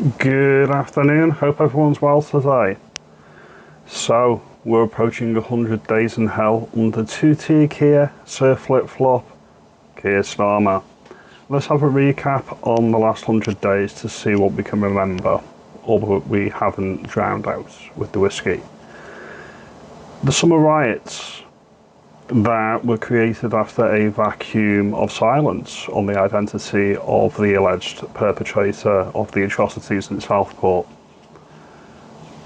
Good afternoon, hope everyone's well today. So, we're approaching 100 days in hell under 2-tier Kia, Sir Flip Flop, Keir Starmer. Let's have a recap on the last 100 days to see what we can remember, or what we haven't drowned out with the whiskey. The summer riots that were created after a vacuum of silence on the identity of the alleged perpetrator of the atrocities in Southport.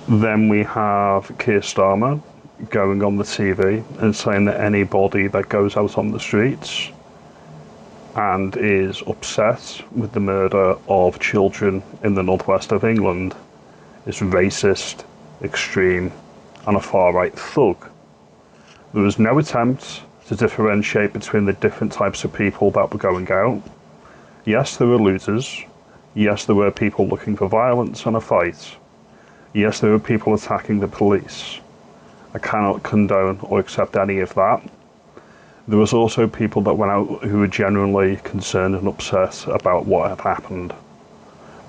Then we have Keir Starmer going on the TV and saying that anybody that goes out on the streets and is upset with the murder of children in the northwest of England is racist, extreme, and a far-right thug. There was no attempt to differentiate between the different types of people that were going out. Yes, there were looters. Yes, there were people looking for violence and a fight. Yes, there were people attacking the police. I cannot condone or accept any of that. There was also people that went out who were genuinely concerned and upset about what had happened.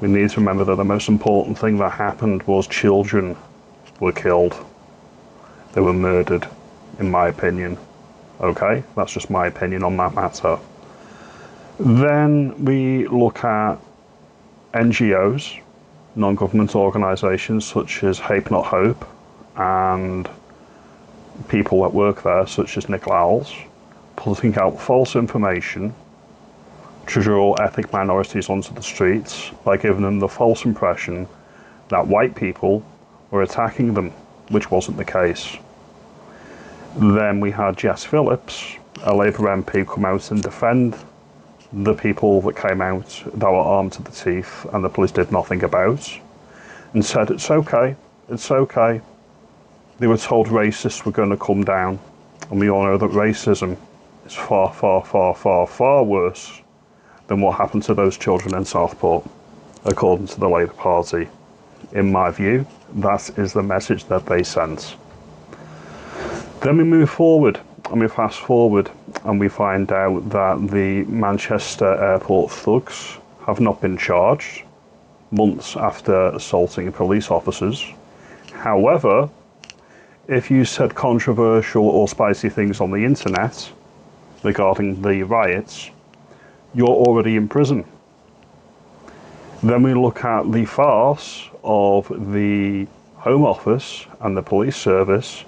We need to remember that the most important thing that happened was children were killed. They were murdered, in my opinion. Okay, that's just my opinion on that matter. Then we look at NGOs, non-government organisations such as Hope Not Hope, and people that work there such as Nick Lowell's, putting out false information to draw ethnic minorities onto the streets by giving them the false impression that white people were attacking them, which wasn't the case. Then we had Jess Phillips, a Labour MP, come out and defend the people that came out that were armed to the teeth and the police did nothing about, and said it's okay. They were told racists were going to come down, and we all know that racism is far, far, far, far, far worse than what happened to those children in Southport, according to the Labour Party. In my view, that is the message that they sent. Then we move forward and we fast forward and we find out that the Manchester airport thugs have not been charged months after assaulting police officers. However, if you said controversial or spicy things on the internet regarding the riots, you're already in prison. Then we look at the farce of the Home Office and the police service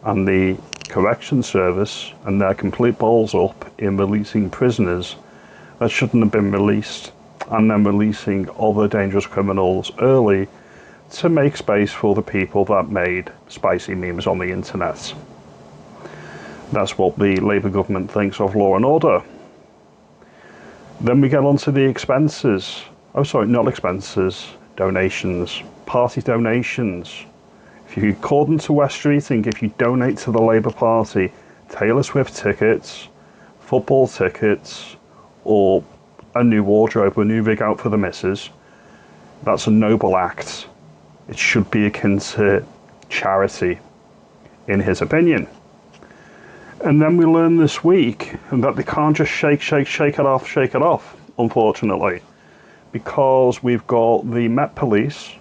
and the correction service and their complete balls up in releasing prisoners that shouldn't have been released, and then releasing other dangerous criminals early to make space for the people that made spicy memes on the internet. That's what the Labour government thinks of law and order. Then we get on to the expenses. Oh, sorry, not expenses, donations, party donations. According to West Streeting, if you donate to the Labour Party Taylor Swift tickets, football tickets, or a new wardrobe or a new rig out for the missus, that's a noble act. It should be akin to charity, in his opinion. And then we learn this week that they can't just shake it off, unfortunately, because we've got the Met Police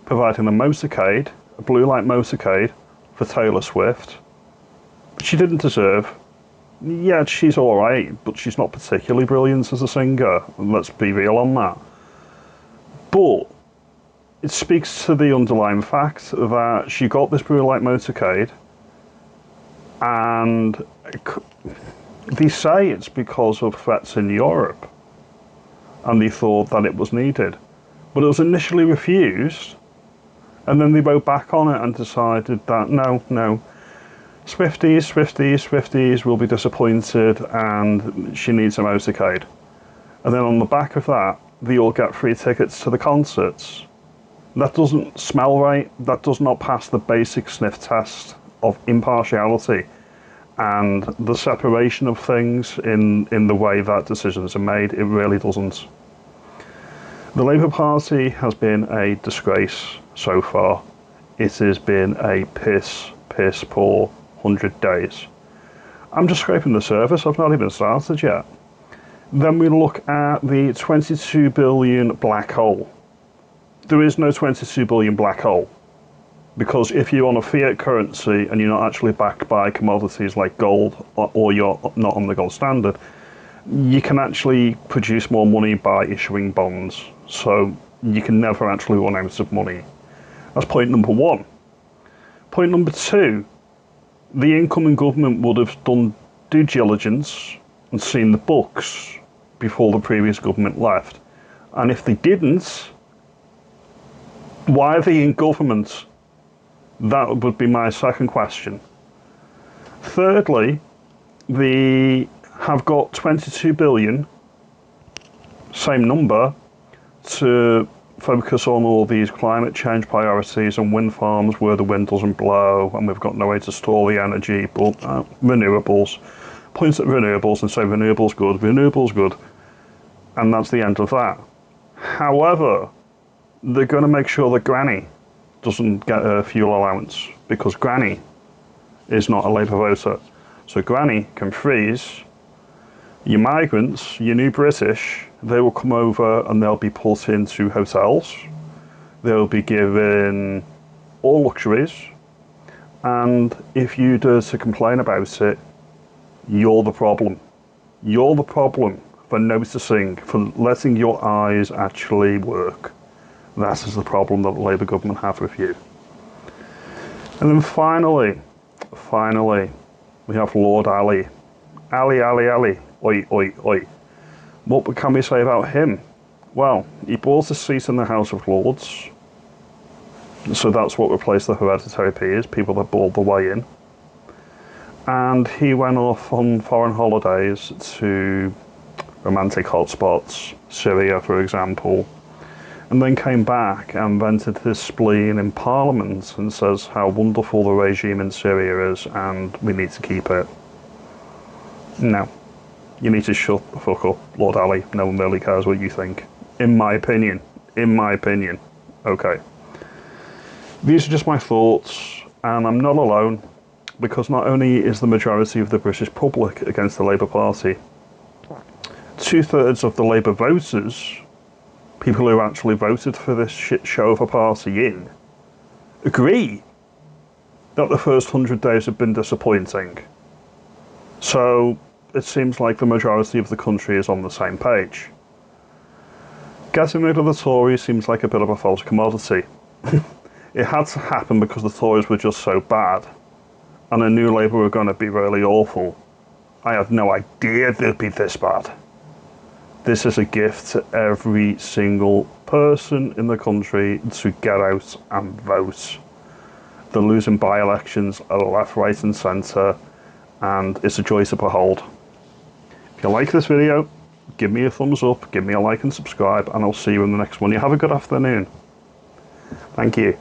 providing a motorcade, a blue light motorcade for Taylor Swift. She didn't deserve. Yeah, she's alright, but she's not particularly brilliant as a singer. Let's be real on that. But it speaks to the underlying fact that she got this blue light motorcade, and they say it's because of threats in Europe, and they thought that it was needed. But it was initially refused, and then they wrote back on it and decided that no, Swifties will be disappointed and she needs a motorcade. And then on the back of that, they all get free tickets to the concerts. That doesn't smell right. That does not pass the basic sniff test of impartiality and the separation of things in the way that decisions are made. It really doesn't. The Labour Party has been a disgrace so far. It has been a piss poor 100 days. I'm just scraping the surface, I've not even started yet. Then we look at the 22 billion black hole there is no 22 billion black hole. Because if you're on a fiat currency and you're not actually backed by commodities like gold, or you're not on the gold standard, you can actually produce more money by issuing bonds. So you can never actually run out of money. That's point number one. Point number two, the incoming government would have done due diligence and seen the books before the previous government left. And if they didn't, why are they in government? That would be my second question. Thirdly, they have got 22 billion, same number, to focus on all these climate change priorities and wind farms where the wind doesn't blow and we've got no way to store the energy, but renewables. Point at renewables and say renewables good, and that's the end of that. However, they're going to make sure that Granny doesn't get a fuel allowance, because Granny is not a Labour voter. So Granny can freeze. Your migrants, your new British, they will come over and they'll be put into hotels. They'll be given all luxuries. And if you dare to complain about it, you're the problem. You're the problem for noticing, for letting your eyes actually work. That is the problem that the Labour government have with you. And then finally, we have Lord Ali. Ali. Oi, oi, oi. What can we say about him? Well, he bought a seat in the House of Lords. So that's what replaced the hereditary peers, people that bought the way in. And he went off on foreign holidays to romantic hotspots, Syria, for example, and then came back and vented his spleen in Parliament and says how wonderful the regime in Syria is and we need to keep it. No. You need to shut the fuck up, Lord Ali. No one really cares what you think. In my opinion. Okay. These are just my thoughts, and I'm not alone, because not only is the majority of the British public against the Labour Party, 2/3 of the Labour voters, people who actually voted for this shit show of a party agree that the first 100 days have been disappointing. So it seems like the majority of the country is on the same page. Getting rid of the Tories seems like a bit of a false commodity. It had to happen because the Tories were just so bad, and I knew Labour were going to be really awful. I had no idea they'd be this bad. This is a gift to every single person in the country to get out and vote. They're losing by-elections left, right and centre, and it's a joy to behold. If you like this video, give me a thumbs up, give me a like and subscribe, and I'll see you in the next one. You have a good afternoon. Thank you.